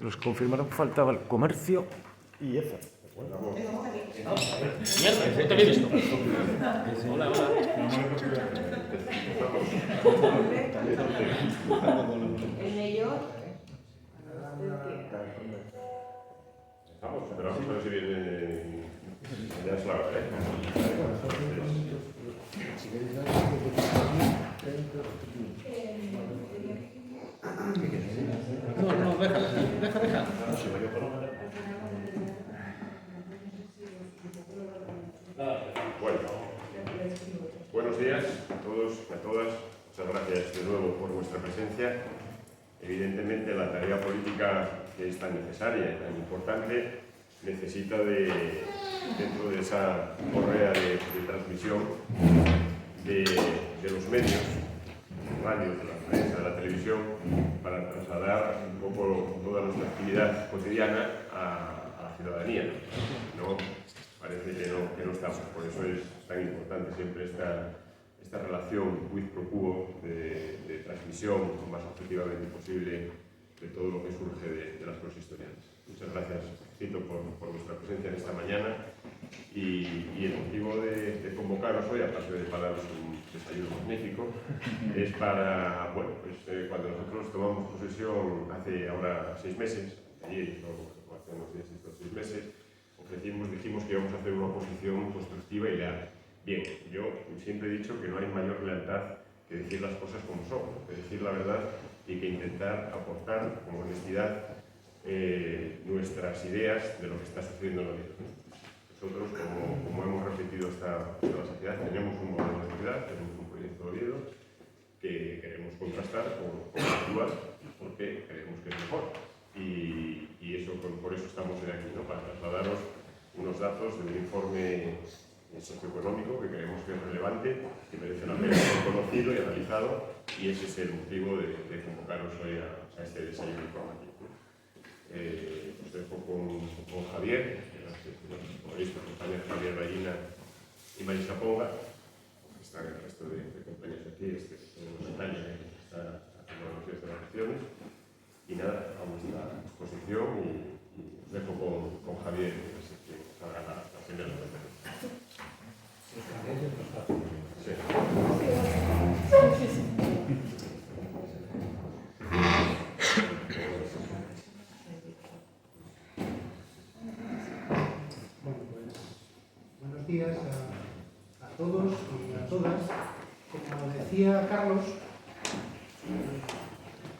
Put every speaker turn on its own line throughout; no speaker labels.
Los que confirmaron que faltaba el comercio y EFE.
Mierda, no te había visto. Hola, hola.
El mayor.
Vamos, pero vamos a ver si viene. Ya es la hora, ¿eh?
No, deja.
Bueno, buenos días a todos y a todas. Muchas gracias de nuevo por vuestra presencia. Evidentemente la tarea política que es tan necesaria y tan importante necesita dentro de esa correa de transmisión de los medios, radio, de la prensa, de la televisión, para trasladar un poco toda nuestra actividad cotidiana a la ciudadanía. ¿No? Parece que no estamos, por eso es tan importante siempre esta relación quid pro quo de transmisión lo más objetivamente posible de todo lo que surge de las consistoriales. Muchas gracias, Cito, por vuestra presencia en esta mañana y el motivo de convocaros hoy, aparte de para daros un desayuno magnífico, es para, bueno, pues cuando nosotros tomamos posesión hace ahora 6 meses, ayer o hace unos días estos 6 meses, dijimos que íbamos a hacer una oposición constructiva y leal. Bien, yo siempre he dicho que no hay mayor lealtad que decir las cosas como son, que decir la verdad y que intentar aportar con honestidad nuestras ideas de lo que está sucediendo en la vida. Nosotros, como hemos repetido esta sociedad, tenemos un modelo de ciudad, tenemos un proyecto de Oviedo que queremos contrastar con el actual porque creemos que es mejor. Y eso, por eso estamos aquí, ¿no? Para trasladaros unos datos de un informe socioeconómico que creemos que es relevante, que merece la pena ser conocido y analizado, y ese es el motivo de convocaros hoy a este desayuno informativo. Os dejo con Javier, como veis, me acompaña Javier Ballina y Marisa Ponga, que están el resto de compañeros aquí, Natalia, que está haciendo los días de vacaciones. Y nada, a vuestra exposición y os dejo con Javier, que es el que haga la primera presentación. Sí.
Bueno, pues buenos días a todos y a todas. Como decía Carlos, el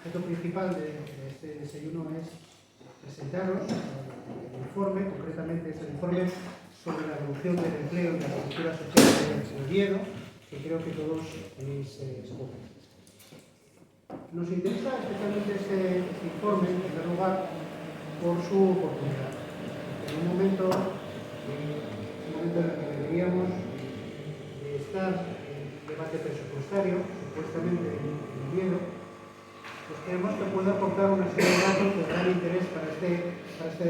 objeto principal de este desayuno es presentaros el informe, concretamente es el informe sobre la evolución del empleo y la estructura social de Oviedo, que creo que todos tenéis escogido. Nos interesa especialmente este informe, en primer lugar, por su oportunidad. En un momento en el que deberíamos estar en debate presupuestario, supuestamente en Oviedo, pues creemos que puede aportar una serie de datos de gran interés para este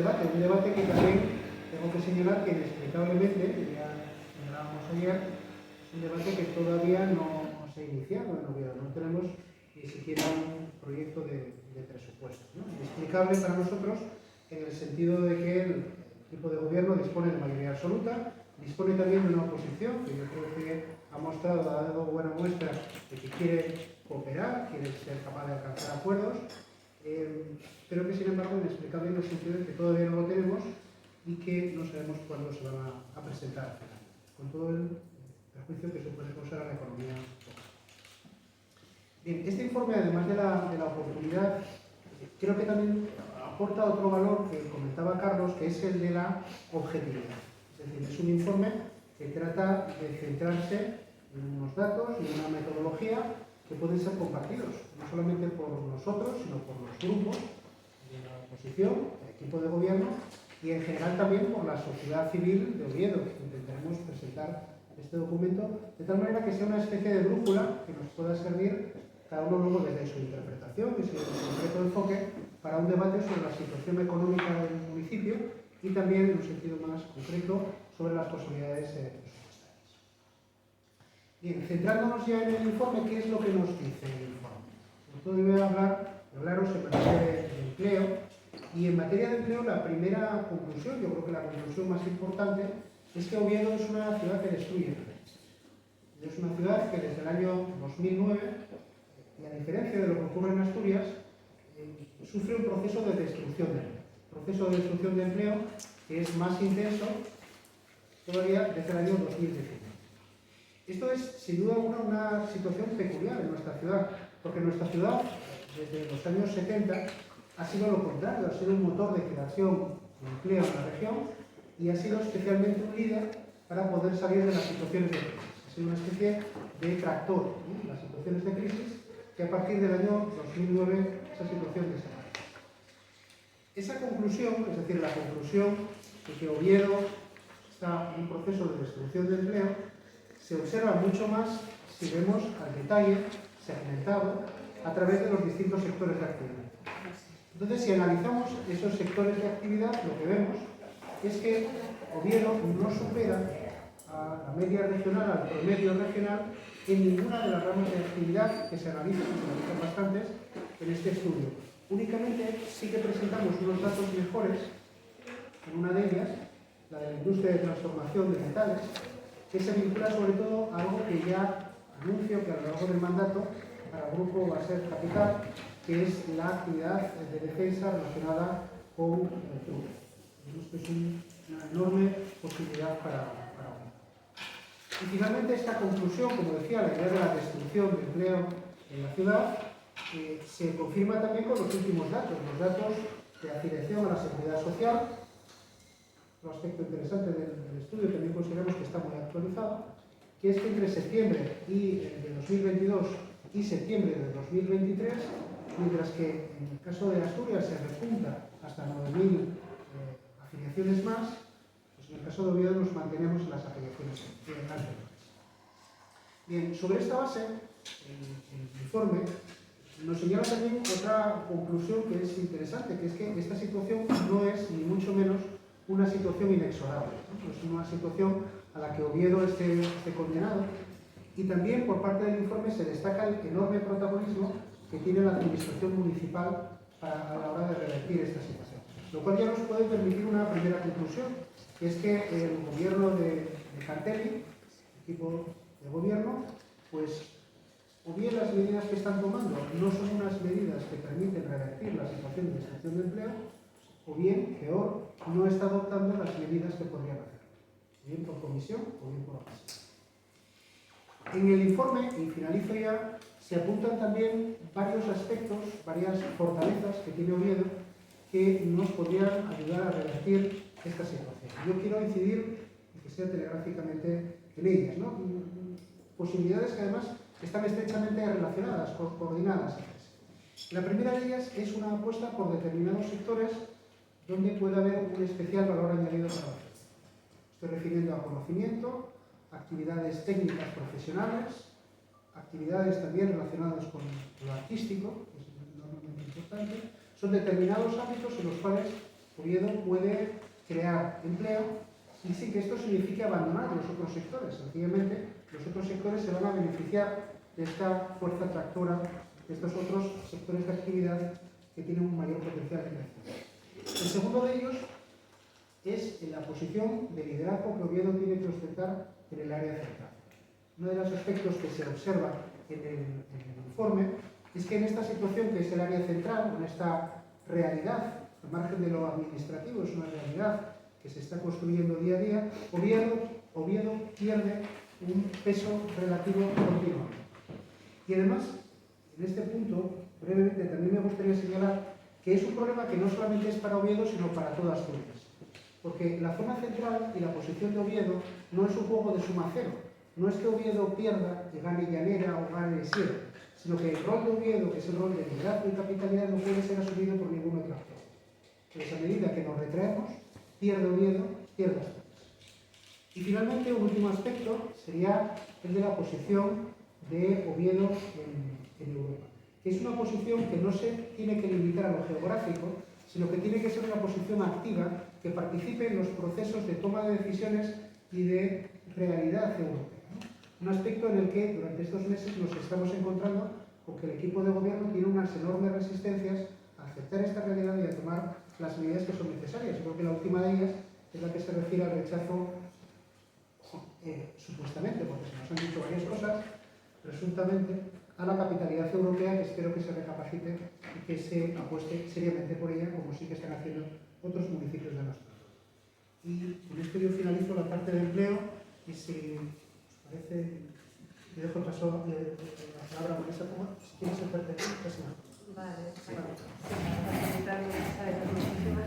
debate. Un debate que también tengo que señalar que inexplicablemente, ya señalábamos ayer, es un debate que todavía no se ha iniciado en Oviedo. No tenemos ni siquiera un proyecto de presupuesto, ¿no? Inexplicable para nosotros en el sentido de que el equipo de gobierno dispone de mayoría absoluta, dispone también de una oposición que yo creo que ha mostrado, ha dado buena muestra de que quiere cooperar, quiere ser capaz de alcanzar acuerdos, pero que sin embargo inexplicable en el sentido de que todavía no lo tenemos y que no sabemos cuándo se van a presentar al final, con todo el perjuicio que supone causar a la economía local. Bien, este informe, además de la oportunidad, creo que también aporta otro valor que comentaba Carlos, que es el de la objetividad. Es decir, es un informe que trata de centrarse en unos datos y en una metodología que pueden ser compartidos, no solamente por nosotros, sino por los grupos de la oposición, el equipo de gobierno y en general también por la sociedad civil de Oviedo, que intentaremos presentar este documento de tal manera que sea una especie de brújula que nos pueda servir cada uno luego desde su interpretación y su concreto enfoque para un debate sobre la situación económica del municipio y también en un sentido más concreto sobre las posibilidades presupuestarias. Bien, centrándonos ya en el informe, ¿qué es lo que nos dice el informe? Sobre todo voy a hablaros en materia de empleo Y en materia de empleo, la primera conclusión, yo creo que la conclusión más importante, es que Oviedo es una ciudad que destruye. Es una ciudad que desde el año 2009, y a diferencia de lo que ocurre en Asturias, sufre un proceso de destrucción de empleo. Proceso de destrucción de empleo que es más intenso todavía desde el año 2019. Esto es, sin duda alguna, una situación peculiar en nuestra ciudad, porque nuestra ciudad, desde los años 70, ha sido lo contrario, ha sido un motor de creación de empleo en la región y ha sido especialmente un líder para poder salir de las situaciones de crisis. Ha sido una especie de tractor, ¿no? Las situaciones de crisis, que a partir del año 2009 esa situación desaparece. Esa conclusión, es decir, la conclusión de que Oviedo está en un proceso de destrucción de empleo, se observa mucho más si vemos al detalle segmentado a través de los distintos sectores de actividad. Entonces, si analizamos esos sectores de actividad, lo que vemos es que Oviedo no supera a la media regional, al promedio regional, en ninguna de las ramas de actividad que se analizan, que se analizan bastantes, en este estudio. Únicamente sí que presentamos unos datos mejores en una de ellas, la de la industria de transformación de metales, que se vincula sobre todo a algo que ya anuncio que a lo largo del mandato para el grupo va a ser capital, que es la actividad de defensa relacionada con el club. Esto es una enorme posibilidad para uno. Y finalmente esta conclusión, como decía, la idea de la destrucción de empleo en la ciudad, se confirma también con los últimos datos, los datos de afiliación a la seguridad social. Un aspecto interesante del estudio, también consideramos que está muy actualizado, que es que entre septiembre de 2022 y septiembre de 2023, mientras que en el caso de Asturias se repunta hasta 9.000 afiliaciones más, pues en el caso de Oviedo nos mantenemos en las afiliaciones anteriores. Bien, sobre esta base, el informe nos señala también otra conclusión que es interesante, que es que esta situación no es ni mucho menos una situación inexorable, ¿no? Es una situación a la que Oviedo esté condenado, y también por parte del informe se destaca el enorme protagonismo que tiene la administración municipal a la hora de revertir esta situación. Lo cual ya nos puede permitir una primera conclusión, que es que el gobierno de Cantelli, el equipo de gobierno, pues o bien las medidas que están tomando no son unas medidas que permiten revertir la situación de destrucción de empleo, o bien, peor, no está adoptando las medidas que podrían hacer, bien por comisión o bien por omisión. En el informe, y finalizo ya, se apuntan también varios aspectos, varias fortalezas que tiene Oviedo que nos podrían ayudar a revertir esta situación. Yo quiero incidir, y que sea telegráficamente, en ellas, ¿no? Posibilidades que además están estrechamente relacionadas, coordinadas. La primera de ellas es una apuesta por determinados sectores donde puede haber un especial valor añadido para la ciudad. Estoy refiriendo a conocimiento, actividades técnicas profesionales, actividades también relacionadas con lo artístico, que es enormemente importante. Son determinados ámbitos en los cuales Oviedo puede crear empleo, y sin que esto signifique abandonar los otros sectores. Sencillamente, los otros sectores se van a beneficiar de esta fuerza tractora, de estos otros sectores de actividad que tienen un mayor potencial de crecimiento. El segundo de ellos es en la posición de liderazgo que Oviedo tiene que ostentar en el área central. Uno de los aspectos que se observa en el informe es que en esta situación, que es el área central, en esta realidad, al margen de lo administrativo, es una realidad que se está construyendo día a día, Oviedo pierde un peso relativo continuo. Y además, en este punto, brevemente, también me gustaría señalar que es un problema que no solamente es para Oviedo, sino para toda Asturias. Porque la zona central y la posición de Oviedo no es un juego de suma cero. No es que Oviedo pierda y gane Llanera o gane Sierra, sino que el rol de Oviedo, que es el rol de liderazgo y capitalidad, no puede ser asumido por ningún otro actor. Entonces, a medida que nos retraemos, pierde Oviedo, pierde Asturias. Y finalmente, un último aspecto sería el de la posición de Oviedo en Europa, que es una posición que no se tiene que limitar a lo geográfico, sino que tiene que ser una posición activa que participe en los procesos de toma de decisiones y de realidad europea, ¿no? Un aspecto en el que durante estos meses nos estamos encontrando con que el equipo de gobierno tiene unas enormes resistencias a aceptar esta realidad y a tomar las medidas que son necesarias. Creo que la última de ellas es la que se refiere al rechazo, supuestamente, porque se nos han dicho varias cosas, presuntamente, a la capitalidad europea, que espero que se recapacite y que se apueste seriamente por ella, como sí que están haciendo otros municipios de nuestro país. Y con esto yo finalizo la parte de empleo y si os parece, le dejo el paso la palabra a Vanessa Poma, si quieres sentarte aquí, casi nada.
Vale, facilitar los mensajes de los últimos.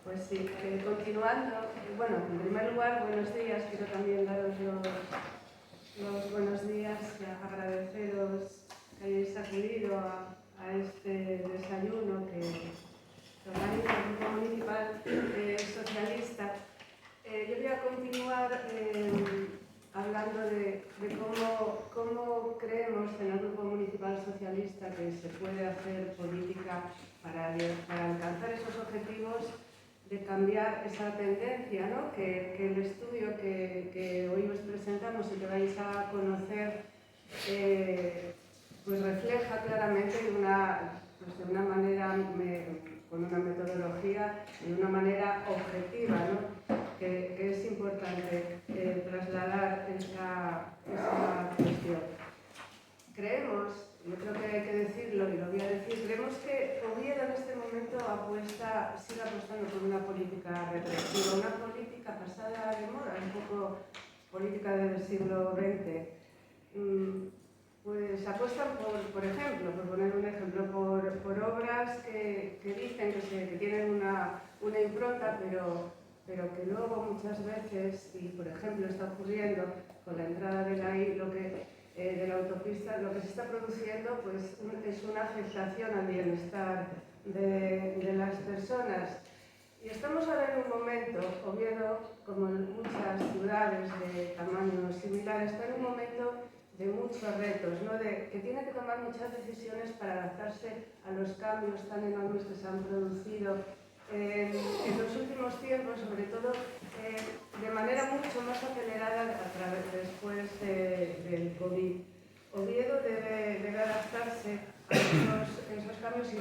Pues sí, continuando, bueno, en primer lugar, buenos días, quiero también daros los buenos días, agradeceros que hayáis acudido a este desayuno que organiza el Grupo Municipal Socialista. Yo voy a continuar hablando de cómo creemos en el Grupo Municipal Socialista que se puede hacer política para alcanzar esos objetivos de cambiar esa tendencia, ¿no? que el estudio que hoy os presentamos y que vais a conocer pues refleja claramente de una manera, con una metodología, de una manera objetiva, ¿no? que es importante trasladar esa cuestión. Creemos, yo creo que hay que decirlo y lo voy a decir, creemos que Oviedo en este momento sigue apostando por una política represiva, una política pasada de moda, un poco política del siglo XX. Pues apuestan por ejemplo, por poner un ejemplo, por obras que dicen que tienen una impronta, pero que luego muchas veces, y por ejemplo está ocurriendo con la entrada de la autopista, lo que se está produciendo pues, es una afectación al bienestar de las personas. Y estamos ahora en un momento, Oviedo, como en muchas ciudades de tamaño similar, está en un momento de muchos retos, ¿no? Que tiene que tomar muchas decisiones para adaptarse a los cambios tan enormes que se han producido en los últimos tiempos, sobre todo de manera mucho más acelerada después del COVID. Oviedo debe adaptarse a esos cambios y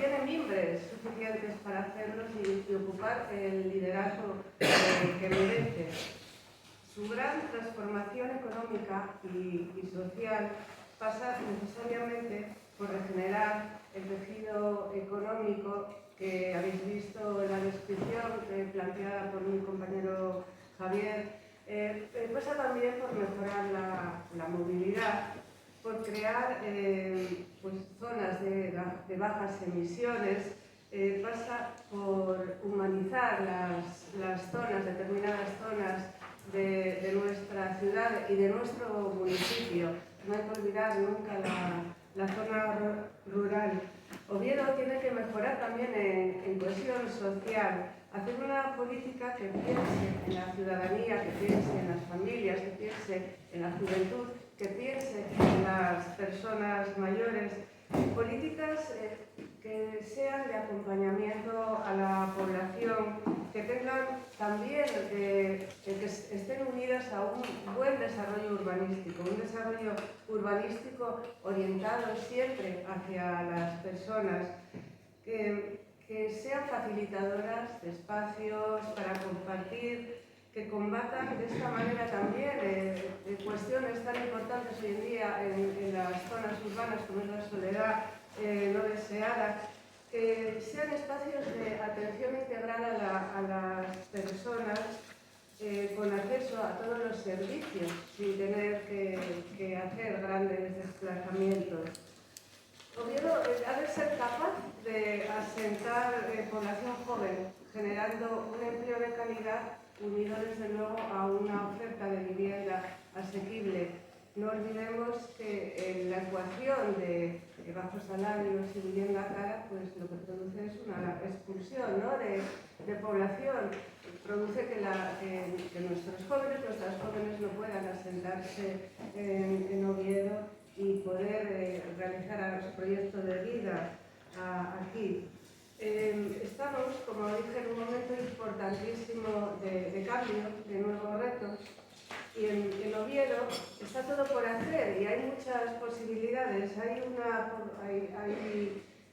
tiene mimbres suficientes para hacerlos y ocupar el liderazgo que merece. Su gran transformación económica y social pasa necesariamente por regenerar el tejido económico que habéis visto en la descripción planteada por mi compañero Javier. Pasa también por mejorar la movilidad, por crear pues, zonas de bajas emisiones, pasa por humanizar las zonas, determinadas zonas de nuestra ciudad y de nuestro municipio. No hay que olvidar nunca la zona rural. Oviedo tiene que mejorar también en cohesión social, hacer una política que piense en la ciudadanía, que piense en las familias, que piense en la juventud, que piense en las personas mayores, políticas que sean de acompañamiento a la población, que tengan también, que estén unidas a un buen desarrollo urbanístico, un desarrollo urbanístico orientado siempre hacia las personas, que sean facilitadoras de espacios para compartir, que combatan de esta manera también cuestiones tan importantes hoy en día en las zonas urbanas como es la soledad no deseada, que sean espacios de atención integral a las personas con acceso a todos los servicios sin tener que hacer grandes desplazamientos. Oviedo ha de ser capaz de asentar población joven, generando un empleo de calidad unido desde luego a una oferta de vivienda asequible. No olvidemos que en la ecuación de bajos salarios y vivienda cara, pues lo que produce es una expulsión, ¿no? de población. Produce que nuestros jóvenes, nuestras jóvenes no puedan asentarse en Oviedo y poder realizar su proyecto de vida aquí. Estamos, como dije en un momento importantísimo de cambio, de nuevos retos, y en Oviedo está todo por hacer y hay muchas posibilidades. Hay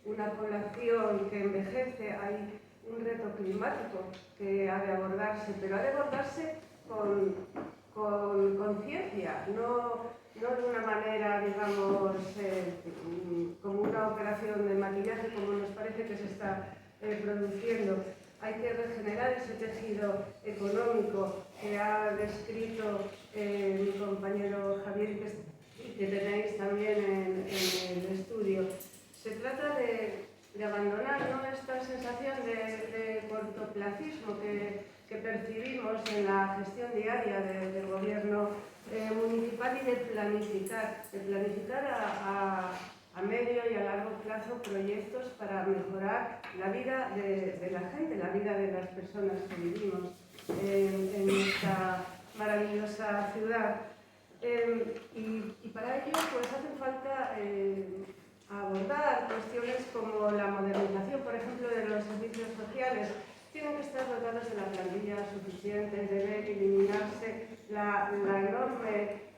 una población que envejece, hay un reto climático que ha de abordarse, pero ha de abordarse con conciencia, no de una manera, digamos, como una operación de maquillaje, como nos parece que se está produciendo. Hay que regenerar ese tejido económico que ha descrito mi compañero Javier y que tenéis también en el estudio. Se trata de abandonar, ¿no?, esta sensación de cortoplacismo que percibimos en la gestión diaria del gobierno municipal y de planificar a medio y a largo plazo proyectos para mejorar la vida de la gente, la vida de las personas que vivimos en esta maravillosa ciudad. Y para ello pues hace falta abordar cuestiones como la modernización, por ejemplo, de los servicios sociales. Tienen que estar dotados de la plantilla suficiente, debe eliminarse la enorme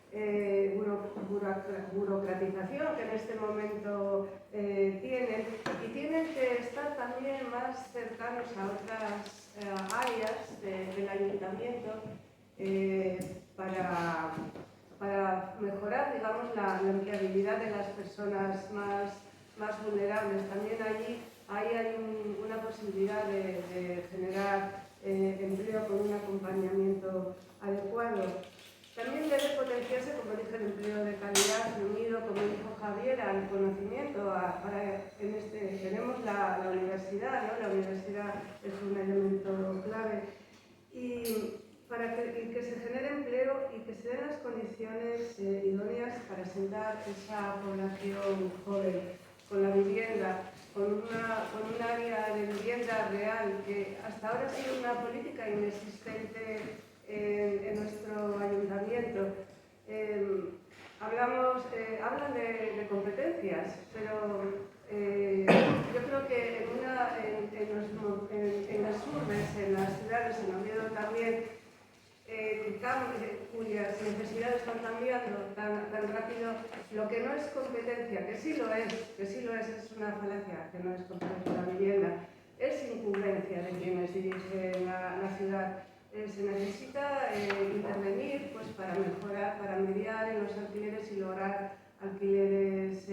burocratización que en este momento tienen, y tienen que estar también más cercanos a otras áreas del ayuntamiento para mejorar, digamos, la empleabilidad de las personas más vulnerables. También allí hay una posibilidad de generar empleo con un acompañamiento adecuado. También debe potenciarse, como dije, el empleo de calidad unido, como dijo Javier, al conocimiento. Tenemos la universidad, ¿no? La universidad es un elemento clave. Y para que se genere empleo y que se den las condiciones idóneas para sentar esa población joven, con la vivienda, con un área de vivienda real, que hasta ahora ha sido una política inexistente en nuestro ayuntamiento. Hablan de competencias, pero yo creo que en las urbes, en las ciudades, en Oviedo también, cuyas necesidades van cambiando tan rápido, lo que no es competencia, que sí lo es una falacia, que no es competencia la vivienda, es incumbencia de quienes dirigen la ciudad. Se necesita intervenir pues, para mejorar, para mediar en los alquileres y lograr alquileres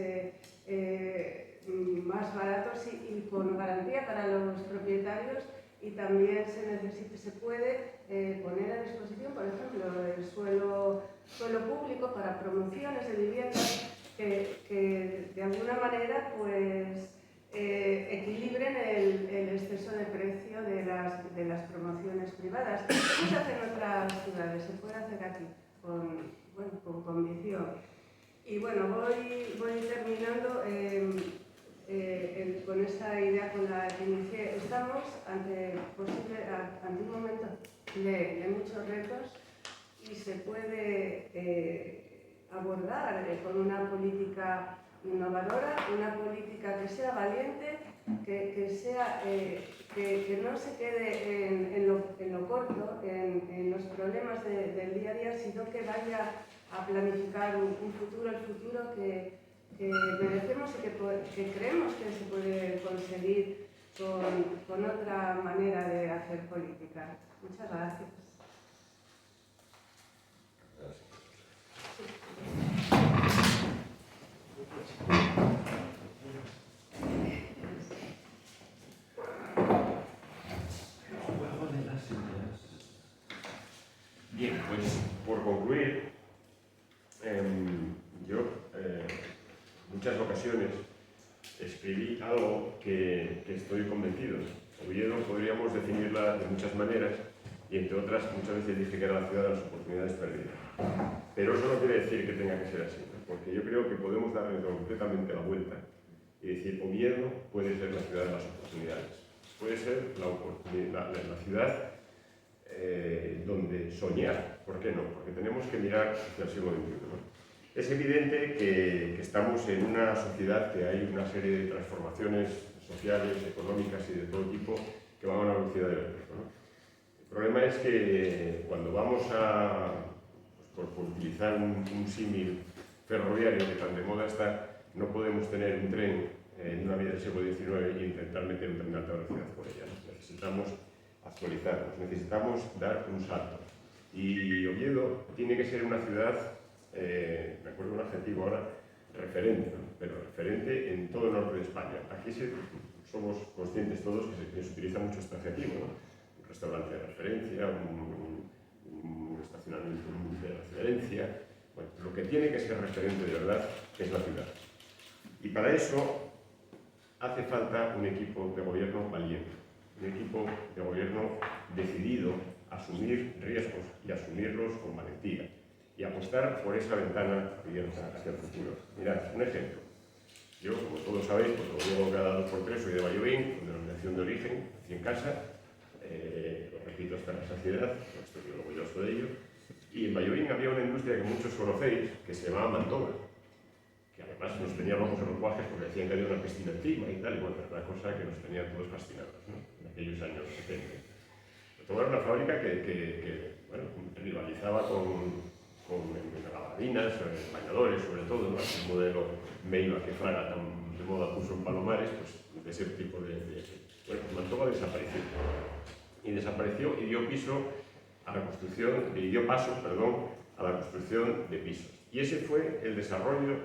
más baratos y con garantía para los propietarios, y también se puede poner a disposición, por ejemplo, el suelo público para promociones de viviendas que de alguna manera pues, equilibren el exceso de precio de las promociones privadas. Esto se hace en otras ciudades, se puede hacer aquí con convicción. Y bueno, voy terminando con esa idea con la que inicié. Estamos ante un momento de muchos retos y se puede abordar con una política innovadora, una política que sea valiente, que no se quede en lo corto, en los problemas del día a día, sino que vaya a planificar un futuro, el futuro que merecemos y que creemos que se puede conseguir con otra manera de hacer política. Muchas gracias.
Bien, pues por concluir, yo muchas ocasiones escribí algo que estoy convencido. Oviedo podríamos definirla de muchas maneras y entre otras muchas veces dije que era la ciudad de las oportunidades perdidas. Pero eso no quiere decir que tenga que ser así, ¿no? Porque yo creo que podemos darle completamente la vuelta y decir Oviedo puede ser la ciudad de las oportunidades. Puede ser la ciudad donde soñar. ¿Por qué no? Porque tenemos que mirar hacia el siglo XXI, ¿no? Es evidente que estamos en una sociedad que hay una serie de transformaciones sociales, económicas y de todo tipo que van a una velocidad de vértigo, ¿no? El problema es que cuando vamos a, pues por utilizar un símil ferroviario que tan de moda está, no podemos tener un tren en una vía del siglo XIX e intentar meter un tren de alta velocidad por ella, ¿no? Necesitamos actualizarnos, necesitamos dar un salto. Y Oviedo tiene que ser una ciudad, me acuerdo un adjetivo ahora, referente, ¿no? Pero referente en todo el norte de España. Aquí somos conscientes todos que se utiliza mucho este adjetivo, ¿no? Un restaurante de referencia, un estacionamiento de referencia. Bueno, lo que tiene que ser referente de verdad es la ciudad. Y para eso hace falta un equipo de gobierno valiente, un equipo de gobierno decidido a asumir riesgos y asumirlos con valentía y apostar por esa ventana abierta hacia el futuro. Mirad, un ejemplo. Yo, como todos sabéis, pues lo llevo cada 2 por 3, soy de Vallovín, con denominación de origen, nací en casa, lo repito hasta la saciedad, no estoy orgulloso de ello, y en Vallovín había una industria que muchos conocéis, que se llamaba Mantova, que además nos tenía locos en los guajes porque decían que había una piscina encima y tal, y bueno, era una cosa que nos tenía todos fascinados, ¿no? En aquellos años 70. Mantova era una fábrica que bueno, rivalizaba con gabardines, bañadores sobre todo, ¿no? El modelo Meiva que Fraga tan de moda puso en Palomares, pues de ese tipo bueno, Mantova desapareció. Y desapareció y dio paso a la construcción de pisos. Y ese fue el desarrollo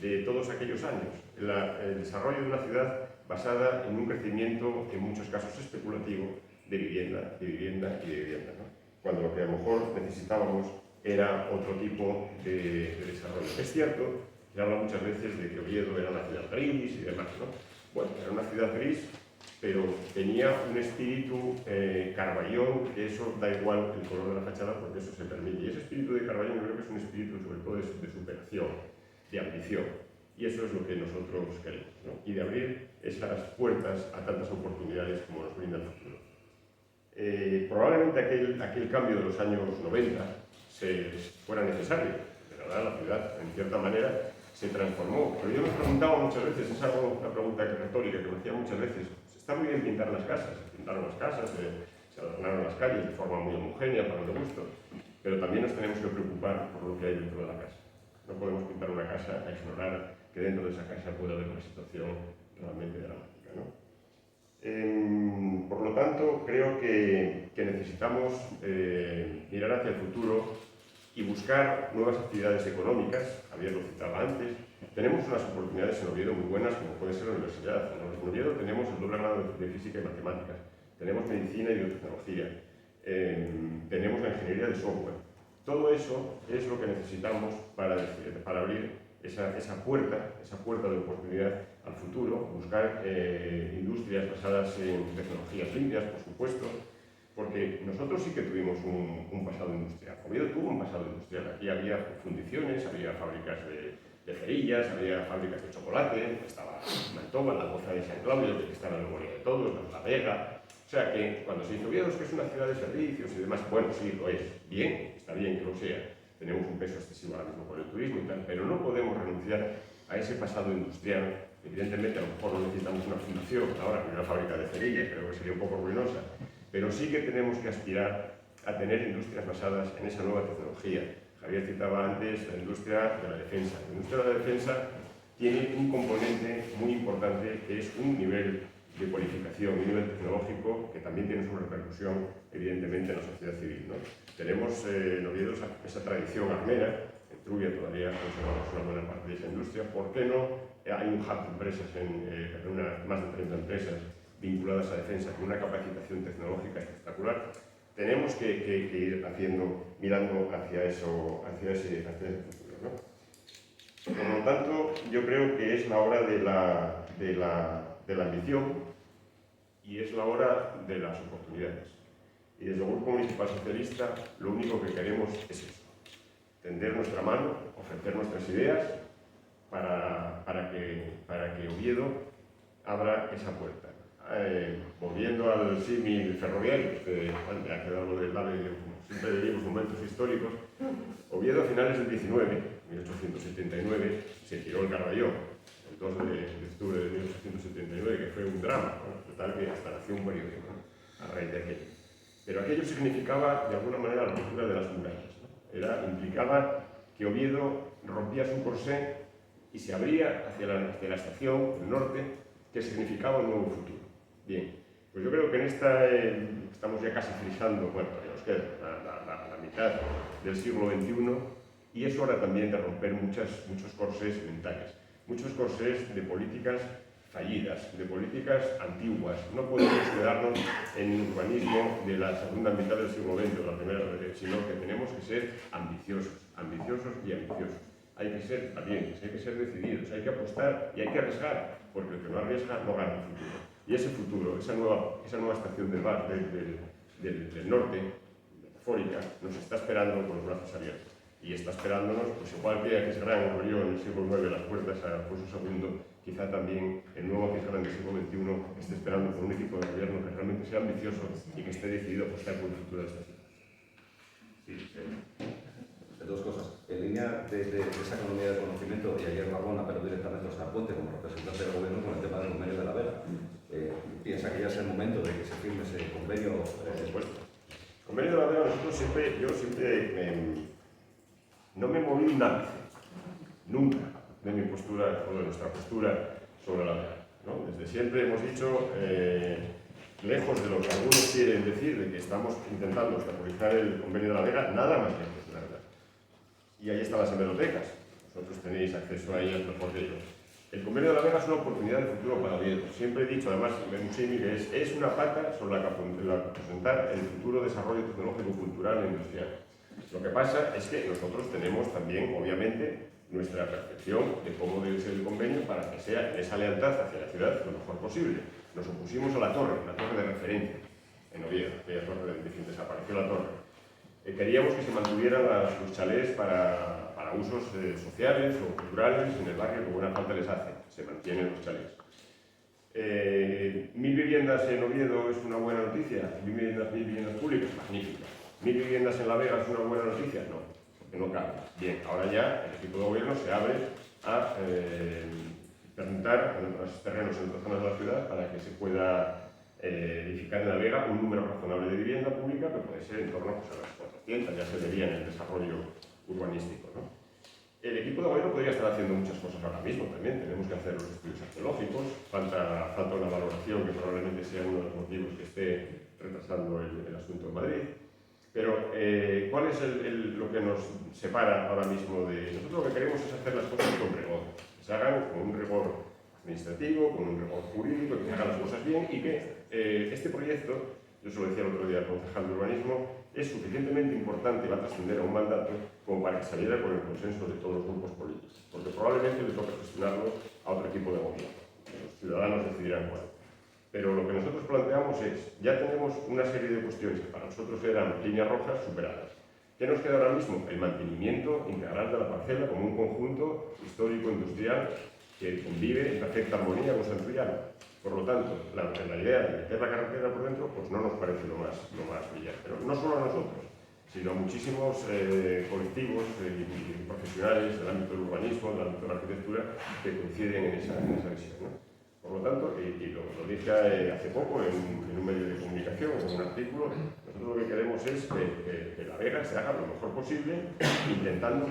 de todos aquellos años, el desarrollo de una ciudad basada en un crecimiento, en muchos casos especulativo, de vivienda, ¿no? Cuando lo que a lo mejor necesitábamos era otro tipo de desarrollo. Es cierto, se habla muchas veces de que Oviedo era una ciudad gris y demás, ¿no? Bueno, era una ciudad gris, pero tenía un espíritu Carballón, que eso da igual el color de la fachada porque eso se permite. Y ese espíritu de Carballón yo creo que es un espíritu sobre todo de superación, de ambición. Y eso es lo que nosotros queremos, ¿no? Y de abrir esas puertas a tantas oportunidades como nos brinda el futuro. Probablemente aquel cambio de los años 90 fuera necesario. De verdad, la ciudad, en cierta manera, se transformó. Pero yo me preguntaba muchas veces, es una pregunta retórica que me hacía muchas veces, está muy bien pintar las casas, se adornaron las calles de forma muy homogénea, para mi gusto, pero también nos tenemos que preocupar por lo que hay dentro de la casa. No podemos pintar una casa a ignorar que dentro de esa casa puede haber una situación realmente dramática, ¿no? Por lo tanto, creo que necesitamos mirar hacia el futuro y buscar nuevas actividades económicas. Javier lo citaba antes. Tenemos unas oportunidades en Oviedo muy buenas, como puede ser la universidad. En Oviedo tenemos el doble grado de física y matemáticas, tenemos medicina y biotecnología, tenemos la ingeniería de software. Todo eso es lo que necesitamos para abrir esa puerta de oportunidad al futuro, buscar industrias basadas en tecnologías limpias, por supuesto, porque nosotros sí que tuvimos un pasado industrial. Oviedo tuvo un pasado industrial. Aquí había fundiciones, había fábricas de cerillas, había fábricas de chocolate, estaba Mantova, la Goza de San Claudio, que está en la memoria de todos, La Vega. O sea que cuando se dice Oviedo es que es una ciudad de servicios y demás, bueno, sí, lo es. Bien, está bien que lo sea. Tenemos un peso excesivo ahora mismo con el turismo y tal, pero no podemos renunciar a ese pasado industrial. Evidentemente, a lo mejor no necesitamos una fundación ahora, ni una fábrica de cerillas, creo que sería un poco ruinosa, pero sí que tenemos que aspirar a tener industrias basadas en esa nueva tecnología. Javier citaba antes la industria de la defensa. La industria de la defensa tiene un componente muy importante que es un nivel de cualificación, un nivel tecnológico que también tiene su repercusión, evidentemente, en la sociedad civil, ¿no? Tenemos en Oviedo esa tradición armera, en Trubia todavía conservamos una buena parte de esa industria. ¿Por qué no hay un hub de empresas, más de 30 empresas vinculadas a defensa, con una capacitación tecnológica espectacular? Tenemos que ir mirando hacia ese futuro, ¿no? Por lo tanto, yo creo que es la hora de la ambición y es la hora de las oportunidades. Y desde el Grupo Municipal Socialista lo único que queremos es eso, tender nuestra mano, ofrecer nuestras ideas para que Oviedo abra esa puerta. Volviendo al símil ferroviario, que ha quedado del lado, siempre leímos momentos históricos. Oviedo a finales del 19, 1879, se tiró el Carbayón, el 2 de octubre de 1879, que fue un drama, ¿no? Total, que hasta nació un periódico, ¿no?, a raíz de aquello. Pero aquello significaba, de alguna manera, la ruptura de las murallas, ¿no? Implicaba que Oviedo rompía su corsé y se abría hacia la estación, el norte, que significaba un nuevo futuro. Bien, pues yo creo que en esta estamos ya casi frisando, bueno, todavía nos queda la mitad del siglo XXI, y es hora también de romper muchos corsés mentales, muchos corsés de políticas fallidas, de políticas antiguas. No podemos quedarnos en el urbanismo de la segunda mitad del siglo XX o la primera, sino que tenemos que ser ambiciosos y ambiciosos. Hay que ser valientes, hay que ser decididos, hay que apostar y hay que arriesgar, porque el que no arriesga no gana el futuro. Y ese futuro, esa nueva estación del norte, metafórica, nos está esperando con los brazos abiertos. Y está esperándonos, pues igual que Aquisgrán abrió en el siglo IX las puertas a Alfonso II, quizá también el nuevo Aquisgrán del siglo XXI esté esperando con un equipo de gobierno que realmente sea ambicioso y que esté decidido a apostar por el futuro de esta ciudad.
Dos cosas. En línea de esa economía del conocimiento, y ayer Rabona, pero directamente hasta Puente, como representante del gobierno, con el tema del convenio de la Vega. ¿Piensa que ya es el momento de que se firme ese convenio?
Por supuesto. El convenio de la Vega, yo siempre no me moví un ápice, nunca, de mi postura o de nuestra postura sobre la Vega, ¿no? Desde siempre hemos dicho, lejos de lo que algunos quieren decir, de que estamos intentando obstaculizar el convenio de la Vega, nada más lejos, la verdad. Y ahí están las hemerotecas, vosotros tenéis acceso a ellas mejor que yo. El convenio de la Vega es una oportunidad de futuro para Oviedo. Siempre he dicho, además, en símil, que es una pata sobre la que presentar el futuro desarrollo tecnológico, cultural e industrial. Lo que pasa es que nosotros tenemos también, obviamente, nuestra percepción de cómo debe ser el convenio para que sea esa lealtad hacia la ciudad lo mejor posible. Nos opusimos a la torre de referencia en Oviedo, aquella torre de que desapareció la torre. Queríamos que se mantuvieran los chalés para usos sociales o culturales en el barrio, que buena falta les hace. Se mantienen los chalés. 1000 viviendas en Oviedo es una buena noticia. 1000 viviendas públicas, magnífica. 1000 viviendas en La Vega es una buena noticia, no, porque no cabe. Bien, ahora ya el equipo de gobierno se abre a presentar los terrenos en otras zonas de la ciudad para que se pueda edificar en La Vega un número razonable de vivienda pública, que puede ser en torno pues, a las 400, ya se vería en el desarrollo urbanístico, ¿no? El equipo de gobierno podría estar haciendo muchas cosas ahora mismo también. Tenemos que hacer los estudios arqueológicos, falta una valoración que probablemente sea uno de los motivos que esté retrasando el asunto de Madrid. Pero, ¿cuál es lo que nos separa ahora mismo de...? Nosotros lo que queremos es hacer las cosas con rigor, que se hagan con un rigor administrativo, con un rigor jurídico, que se hagan las cosas bien y que este proyecto, yo se lo decía el otro día al concejal de urbanismo, es suficientemente importante y va a trascender a un mandato como para que saliera con el consenso de todos los grupos políticos, porque probablemente le toque gestionarlo a otro equipo de gobierno. Los ciudadanos decidirán cuál. Pero lo que nosotros planteamos es, ya tenemos una serie de cuestiones que para nosotros eran líneas rojas superadas. ¿Qué nos queda ahora mismo? El mantenimiento integral de la parcela como un conjunto histórico-industrial que convive en perfecta armonía con Santillana. Por lo tanto, la idea de meter la carretera por dentro pues no nos parece lo más brillante. Pero no solo a nosotros, sino a muchísimos colectivos y profesionales del ámbito del urbanismo, del ámbito de la arquitectura, que coinciden en esa visión, ¿no? Por lo tanto, y lo dije hace poco en un medio de comunicación, en un artículo, nosotros lo que queremos es que La Vega se haga lo mejor posible, intentando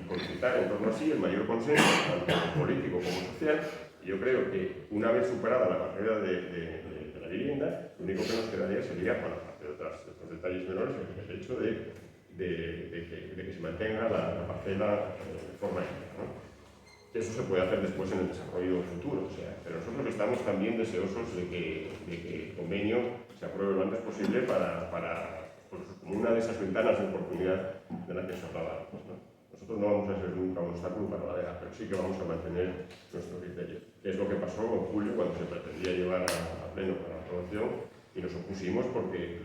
concitar en torno a sí el mayor consenso, tanto político como social. Y yo creo que una vez superada la barrera de la vivienda, lo único que nos quedaría sería, bueno, aparte de otros detalles menores, el hecho de que se mantenga la parcela de forma íntegra, ¿no? Eso se puede hacer después en el desarrollo futuro, pero nosotros estamos también deseosos de que el convenio se apruebe lo antes posible pues, como una de esas ventanas de oportunidad de la que se hablaba antes, ¿no? Nosotros no vamos a ser nunca un obstáculo para La Vega, pero sí que vamos a mantener nuestro criterio, que es lo que pasó en julio cuando se pretendía llevar a pleno para la aprobación y nos opusimos porque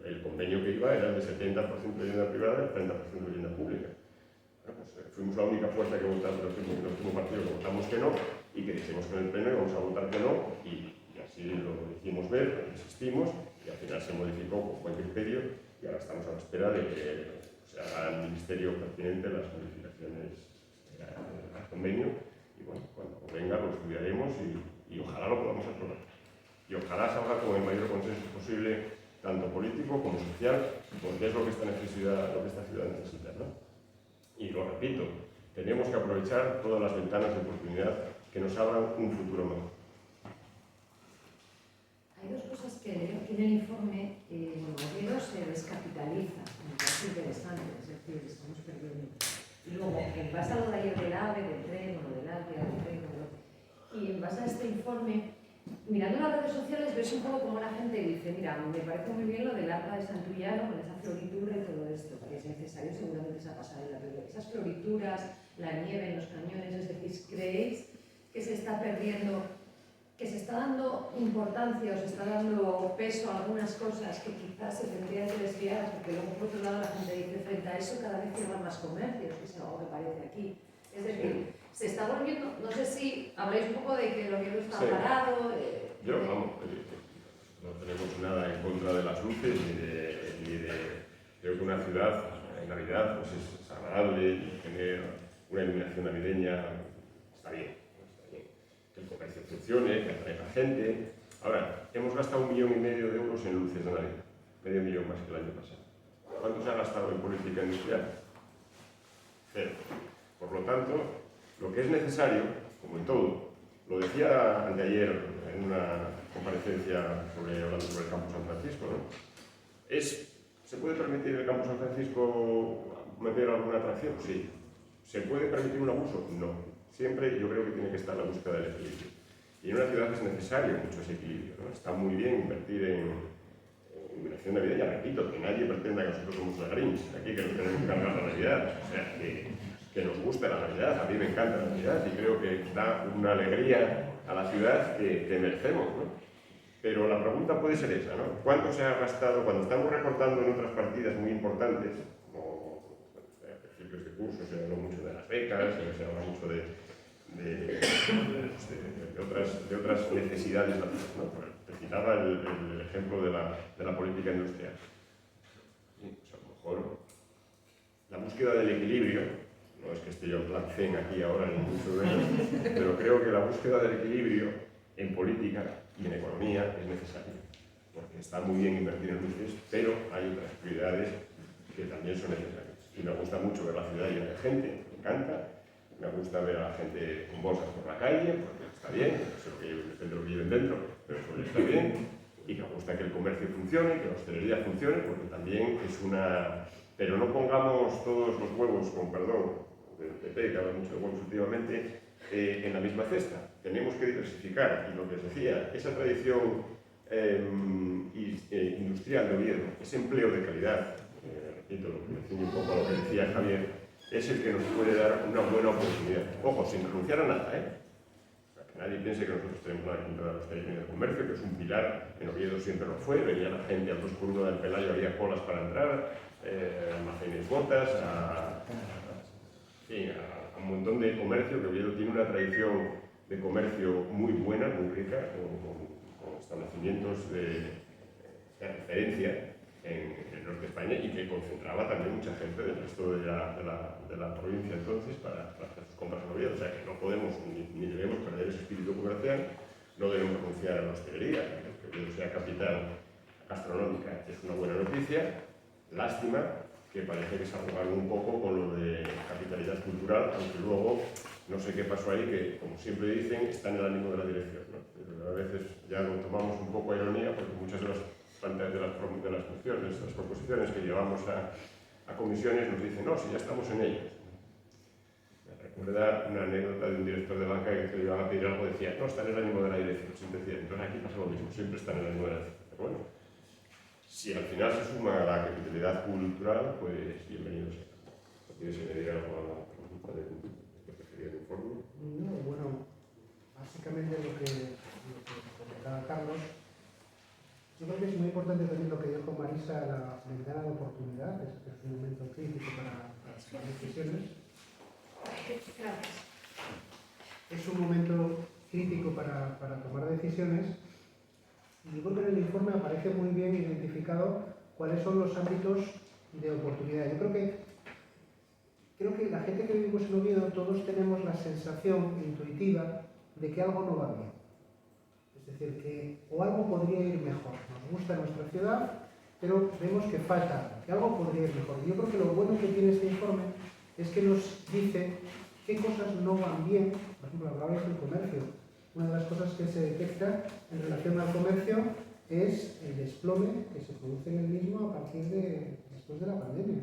el convenio que iba era el de 70% de vivienda privada y el 30% de vivienda pública. Pues, fuimos la única fuerza que votamos, el último partido que votamos que no, y que dijimos que en el pleno íbamos a votar que no, y así lo hicimos ver, insistimos, y al final se modificó con buen criterio, y ahora estamos a la espera de que se haga al ministerio pertinente las modificaciones al convenio y bueno, cuando venga lo estudiaremos y ojalá lo podamos aprobar. Y ojalá salga con el mayor consenso posible, tanto político como social, porque es lo que esta ciudad necesita, ¿no? Y lo repito, tenemos que aprovechar todas las ventanas de oportunidad que nos abran un futuro mejor.
Hay dos cosas que leo aquí en el informe. Oviedo se descapitaliza, me parece interesante, es decir, estamos perdiendo. Y luego, en base a lo de ayer del AVE, del tren, o del AVE, del tren, y en base a este informe, mirando las redes sociales ves un poco como la gente dice, mira, me parece muy bien lo del arca de Santullano, con esa floritura y todo esto, que es necesario seguramente esa pasarela, pero esas florituras, la nieve en los cañones, es decir, ¿creéis que se está perdiendo, que se está dando importancia o se está dando peso a algunas cosas que quizás se tendrían que desviar, porque luego por otro lado la gente dice, frente a eso cada vez cierran más comercios, que es algo que parece aquí? Es decir, se está volviendo, no sé si habláis un poco de que lo que está parado.
Yo, vamos, no tenemos nada en contra de las luces ni de creo que una ciudad en Navidad pues es agradable y tener una iluminación navideña está bien, que el comercio funcione, que atraiga gente. Ahora, hemos gastado 1,5 millones de euros en luces de Navidad, medio millón más que el año pasado. ¿Cuánto se ha gastado en política industrial? 0. Por lo tanto, lo que es necesario, como en todo, lo decía anteayer en una comparecencia hablando sobre el Campo San Francisco, ¿no? ¿Se puede permitir el Campo San Francisco meter alguna atracción? Sí. ¿Se puede permitir un abuso? No. Siempre yo creo que tiene que estar la búsqueda del equilibrio. Y en una ciudad es necesario mucho ese equilibrio, ¿no? Está muy bien invertir en inversión navideña, repito, que nadie pretenda que nosotros somos una Grinch, aquí que nos tenemos que cargar la Navidad, o sea, que nos gusta la Navidad, a mí me encanta la Navidad y creo que da una alegría a la ciudad que merecemos, ¿no? Pero la pregunta puede ser esa, ¿no? ¿Cuánto se ha gastado cuando estamos recortando en otras partidas muy importantes, como principios de curso, se habla mucho de las becas, se habla mucho de otras necesidades, ¿no? Te citaba el ejemplo de la política industrial. Sí, pues a lo mejor la búsqueda del equilibrio, no es que esté yo en plan zen aquí ahora ni mucho menos, pero creo que la búsqueda del equilibrio en política y en economía es necesaria, porque está muy bien invertir en luces, pero hay otras prioridades que también son necesarias. Y me gusta mucho ver la ciudad llena de gente, me encanta. Me gusta ver a la gente con bolsas por la calle, porque está bien, no sé lo que lleven dentro, pero está bien. Y me gusta que el comercio funcione, que la hostelería funcione, porque también es una... Pero no pongamos todos los huevos, con perdón, del PP, que habla mucho de huevos últimamente, en la misma cesta. Tenemos que diversificar, y lo que os decía, esa tradición industrial de Oviedo, ese empleo de calidad, repito, lo que decía un poco a lo que decía Javier, es el que nos puede dar una buena oportunidad. Ojo, sin renunciar a nada, ¿eh? O sea, que nadie piense que nosotros tenemos nada en contra de la hostelería y del comercio, que es un pilar, en Oviedo siempre lo fue, venía la gente al 2x1 del Pelayo, había colas para entrar, almacenes botas, a un montón de comercio, que Oviedo tiene una tradición de comercio muy buena, muy rica, con establecimientos de referencia en el norte de España y que concentraba también mucha gente del resto de la provincia entonces para hacer sus compras en Oviedo. O sea que no podemos ni debemos perder ese espíritu comercial, no debemos renunciar a la hostelería, que Oviedo sea capital gastronómica es una buena noticia. Lástima que parece que se arrugaron un poco con lo de capitalidad cultural, aunque luego no sé qué pasó ahí, que como siempre dicen, está en el ánimo de la dirección, ¿no? Pero a veces ya lo tomamos un poco a ironía porque muchas de las mociones, las proposiciones que llevamos a comisiones nos dicen, no, si ya estamos en ellas. Me recuerda una anécdota de un director de banca que le iban a pedir algo, decía, no, está en el ánimo de la dirección, siempre decía, entonces aquí pasa lo mismo, siempre está en el ánimo de la dirección. Pero bueno, si al final se suma a la capitalidad cultural, pues bienvenido sea. ¿No quieres añadir algo a la pregunta de lo que sería el informe?
No, bueno, básicamente lo que comentaba Carlos, yo creo que es muy importante también lo que dijo Marisa, la ventana de oportunidad, es un momento crítico para tomar decisiones.
Gracias.
Es un momento crítico para tomar decisiones y yo creo que en el informe aparece muy bien identificado cuáles son los ámbitos de oportunidad. Yo creo que creo que la gente que vivimos en Oviedo todos tenemos la sensación intuitiva de que algo no va bien. Es decir, que o algo podría ir mejor. Nos gusta nuestra ciudad, pero vemos que falta algo, que algo podría ir mejor. Y yo creo que lo bueno que tiene este informe es que nos dice qué cosas no van bien. Por ejemplo, hablabais del comercio. Una de las cosas que se detecta en relación al comercio es el desplome que se produce en el mismo a partir de después de la pandemia,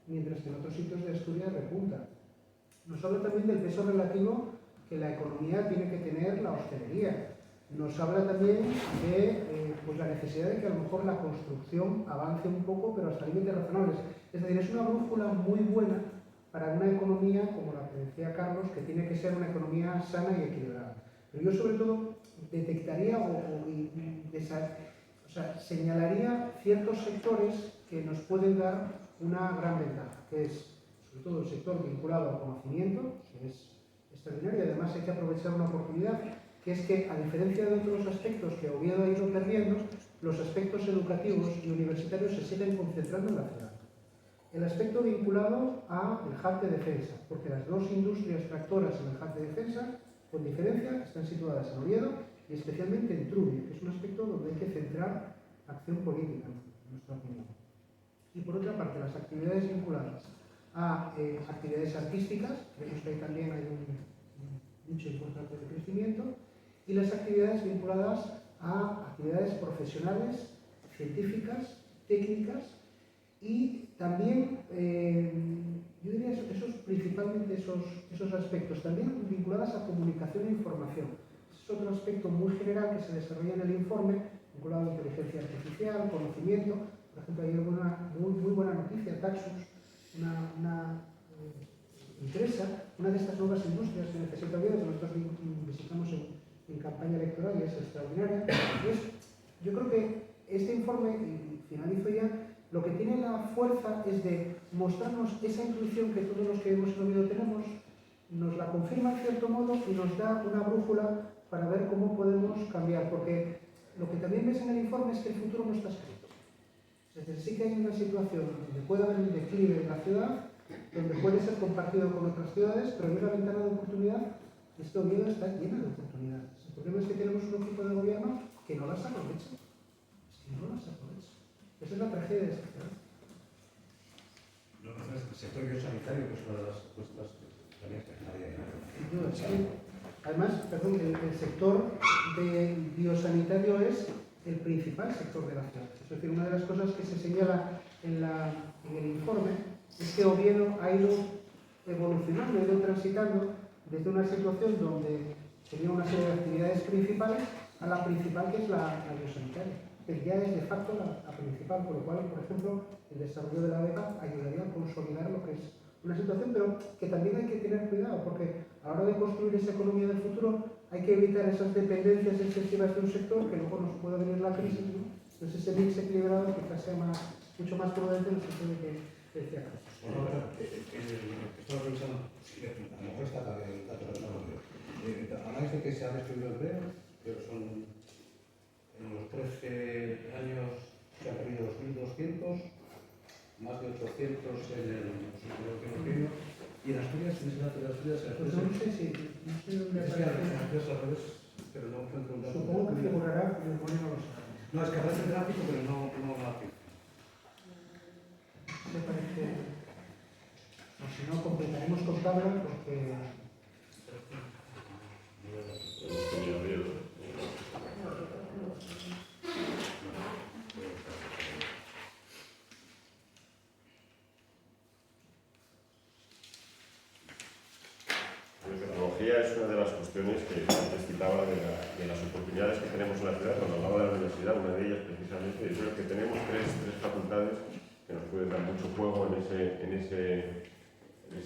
mientras que en otros sitios de Asturias repunta. Nos habla también del peso relativo que la economía tiene que tener la hostelería. Nos habla también de pues la necesidad de que a lo mejor la construcción avance un poco, pero hasta límites razonables. Es decir, es una brújula muy buena para una economía, como la que decía Carlos, que tiene que ser una economía sana y equilibrada. Pero yo sobre todo detectaría señalaría ciertos sectores que nos pueden dar una gran ventaja, que es sobre todo el sector vinculado al conocimiento, que es extraordinario, y además hay que aprovechar una oportunidad, que es que, a diferencia de otros aspectos que Oviedo ha ido perdiendo, los aspectos educativos y universitarios se siguen concentrando en la ciudad. El aspecto vinculado al hub de defensa, porque las dos industrias tractoras en el hub de defensa, con diferencia, están situadas en Oviedo y especialmente en Trubia, que es un aspecto donde hay que centrar acción política, en nuestra opinión. Y por otra parte, las actividades vinculadas a actividades artísticas, creemos que ahí también hay un nicho importante de crecimiento, y las actividades vinculadas a actividades profesionales, científicas, técnicas, y también, yo diría principalmente esos aspectos, también vinculadas a comunicación e información. Es otro aspecto muy general que se desarrolla en el informe, vinculado a inteligencia artificial, conocimiento. Por ejemplo, hay una muy buena noticia, Taxus, una empresa, una de estas nuevas industrias que necesita Oviedo, que nosotros visitamos en campaña electoral y es extraordinaria. Entonces, yo creo que este informe, y finalizo ya, lo que tiene la fuerza es de mostrarnos esa intuición que todos los que hemos Oviedo tenemos, nos la confirma en cierto modo y nos da una brújula para ver cómo podemos cambiar, porque lo que también ves en el informe es que el futuro no está escrito. Es decir, sí que hay una situación donde puede haber un declive en la ciudad, donde puede ser compartido con otras ciudades, pero hay una ventana de oportunidad. Este Oviedo está lleno de oportunidades. El problema es que tenemos un equipo de gobierno que no las aprovecha. Es que no las aprovecha. Esa es la tragedia de esta ciudad.
El sector biosanitario, que es una de las cuestiones que también
Sí. Además, perdón, el sector biosanitario es el principal sector de la ciudad. Es decir, una de las cosas que se señala en el informe es que Oviedo ha ido evolucionando, ha ido transitando desde una situación donde tenía una serie de actividades principales a la principal, que es la biosanitaria, que ya es de facto la principal, por lo cual, por ejemplo, el desarrollo de la beca ayudaría a consolidar lo que es una situación, pero que también hay que tener cuidado, porque a la hora de construir esa economía del futuro hay que evitar esas dependencias excesivas de un sector que luego nos pueda venir la crisis, ¿no? Entonces ese mix equilibrado quizás sea mucho más prudente en el sentido de que decía Carlos.
Estaba revisando, a lo mejor está el dato de habláis de que se ha destruido empleo, pero son en los 13 años se han perdido 2.200, más de 800 en el sector, y en Asturias, en ese dato de Asturias,
Pues no sé si, no sé dónde aparece.
al revés, pero no encuentro un dato.
Supongo que figurará, pero no lo sabe.
No, es que aparece el gráfico, pero no gráfico.
Me parece, o si no, completaremos con tabla porque...
Hemos tenido miedo. La tecnología es una de las cuestiones que antes citaba de las oportunidades que tenemos en la ciudad. Cuando hablaba de la universidad, una de ellas precisamente, yo creo que tenemos tres facultades que nos pueden dar mucho juego en ese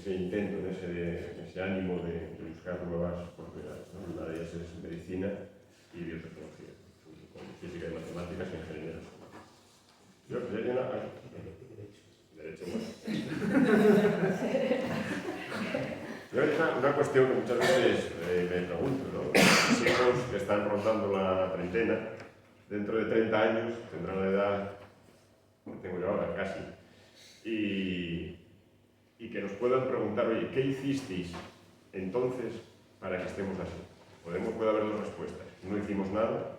intento, en ese ánimo de buscar nuevas oportunidades, ¿no? Una de ellas es medicina y biotecnología, con física y matemáticas y ingeniería. Yo creo derecho humano. Yo hay una cuestión que muchas veces me pregunto, ¿no? Los hijos que están rondando la treintena, dentro de 30 años tendrán la edad que tengo yo ahora, casi. Y y que nos puedan preguntar, oye, ¿qué hicisteis entonces para que estemos así? Puede haber dos respuestas. No hicimos nada,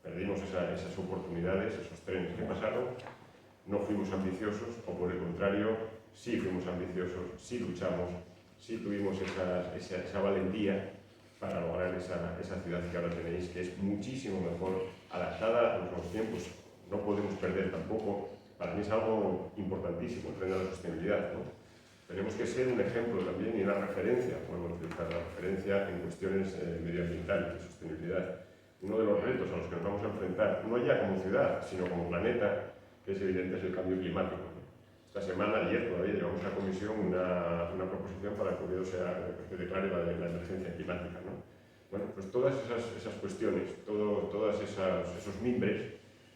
perdimos esas oportunidades, esos trenes que pasaron, no fuimos ambiciosos, o por el contrario, sí fuimos ambiciosos, sí luchamos, sí tuvimos esa valentía para lograr esa ciudad que ahora tenéis, que es muchísimo mejor, adaptada a los nuevos tiempos. No podemos perder tampoco, para mí es algo importantísimo, el tren de la sostenibilidad, ¿no? Tenemos que ser un ejemplo también y una referencia, podemos utilizar la referencia en cuestiones medioambientales, de sostenibilidad. Uno de los retos a los que nos vamos a enfrentar, no ya como ciudad, sino como planeta, que es evidente, es el cambio climático, ¿no? Esta semana, ayer todavía, llevamos a la comisión una proposición para que Oviedo se declare la emergencia climática, ¿no? Bueno, pues todas esas cuestiones, todos esos mimbres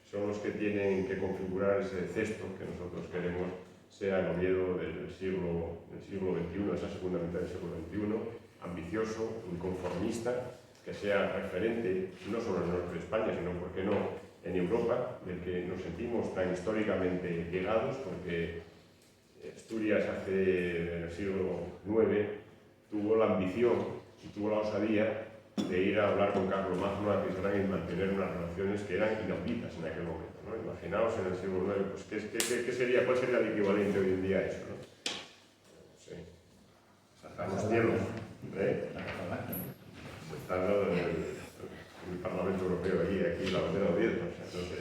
son los que tienen que configurar ese cesto que nosotros queremos sea el Oviedo del siglo XXI, de esa segunda mitad del siglo XXI, ambicioso, inconformista, que sea referente no solo en el norte de España, sino, ¿por qué no?, en Europa, del que nos sentimos tan históricamente llegados, porque Asturias en el siglo IX tuvo la ambición y tuvo la osadía de ir a hablar con Carlomagno a Aquisgrán y mantener unas relaciones que eran inauditas en aquel momento, ¿no? Imaginaos en el siglo IX, pues, ¿cuál sería el equivalente hoy en día a eso, ¿no? No sé, sacar los cielos, ¿eh? Está al lado del Parlamento Europeo, aquí la bandera de Oviedo, ¿no? Entonces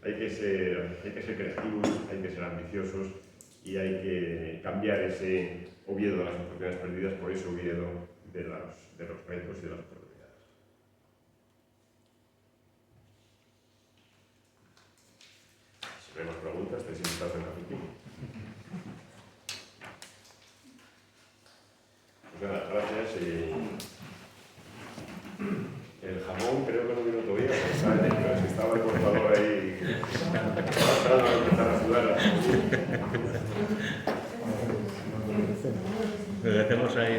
hay que ser creativos, hay que ser ambiciosos y hay que cambiar ese Oviedo de las oportunidades perdidas por ese Oviedo de los retos y de las oportunidades. Si no hay más preguntas, estáis invitados en la última. Pues nada, gracias. El jamón creo que no vino todavía, porque estaba el cortador ahí esperando a empezar a sudar.
Le hacemos ahí